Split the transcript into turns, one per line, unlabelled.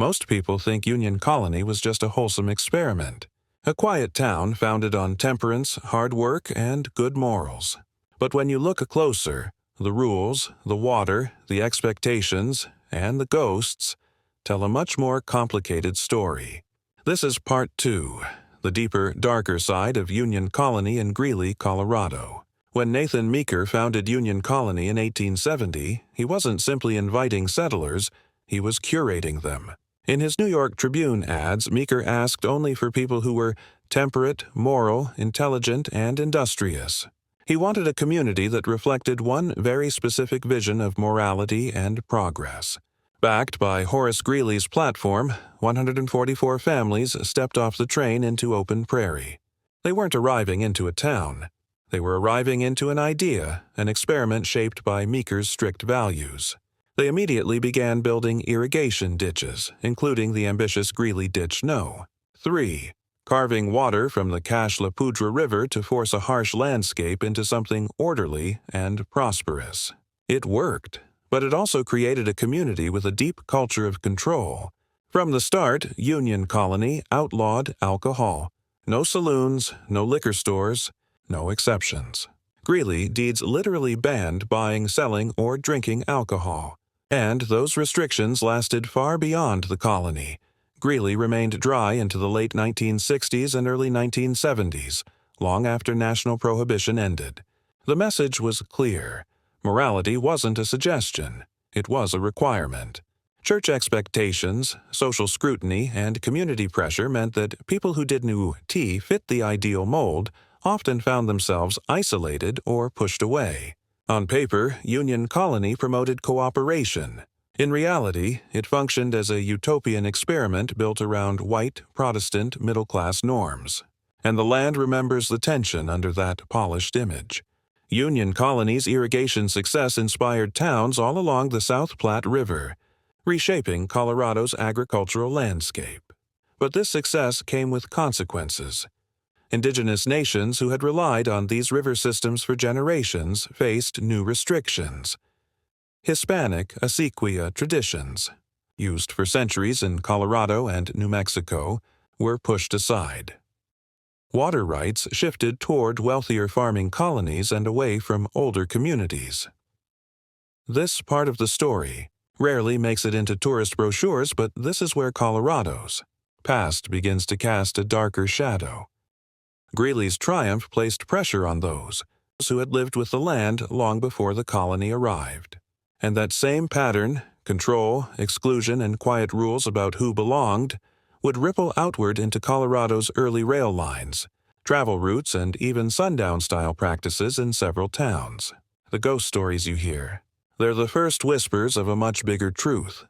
Most people think Union Colony was just a wholesome experiment, a quiet town founded on temperance, hard work, and good morals. But when you look closer, the rules, the water, the expectations, and the ghosts tell a much more complicated story. This is part 2, the deeper, darker side of Union Colony in Greeley, Colorado. When Nathan Meeker founded Union Colony in 1870, he wasn't simply inviting settlers, he was curating them. In his New York Tribune ads, Meeker asked only for people who were temperate, moral, intelligent, and industrious. He wanted a community that reflected one very specific vision of morality and progress. Backed by Horace Greeley's platform, 144 families stepped off the train into open prairie. They weren't arriving into a town. They were arriving into an idea, an experiment shaped by Meeker's strict values. They immediately began building irrigation ditches, including the ambitious Greeley Ditch No. 3. Carving water from the Cache la Poudre River to force a harsh landscape into something orderly and prosperous. It worked, but it also created a community with a deep culture of control. From the start, Union Colony outlawed alcohol. No saloons, no liquor stores, no exceptions. Greeley deeds literally banned buying, selling, or drinking alcohol. And those restrictions lasted far beyond the colony. Greeley remained dry into the late 1960s and early 1970s, long after national prohibition ended. The message was clear. Morality wasn't a suggestion. It was a requirement. Church expectations, social scrutiny, and community pressure meant that people who didn't fit the ideal mold often found themselves isolated or pushed away. On paper, Union Colony promoted cooperation. In reality, it functioned as a utopian experiment built around white, Protestant, middle-class norms. And the land remembers the tension under that polished image. Union Colony's irrigation success inspired towns all along the South Platte River, reshaping Colorado's agricultural landscape. But this success came with consequences. Indigenous nations who had relied on these river systems for generations faced new restrictions. Hispanic acequia traditions, used for centuries in Colorado and New Mexico, were pushed aside. Water rights shifted toward wealthier farming colonies and away from older communities. This part of the story rarely makes it into tourist brochures, but this is where Colorado's past begins to cast a darker shadow. Greeley's triumph placed pressure on those who had lived with the land long before the colony arrived. And that same pattern, control, exclusion, and quiet rules about who belonged, would ripple outward into Colorado's early rail lines, travel routes, and even sundown-style practices in several towns. The ghost stories you hear, they're the first whispers of a much bigger truth.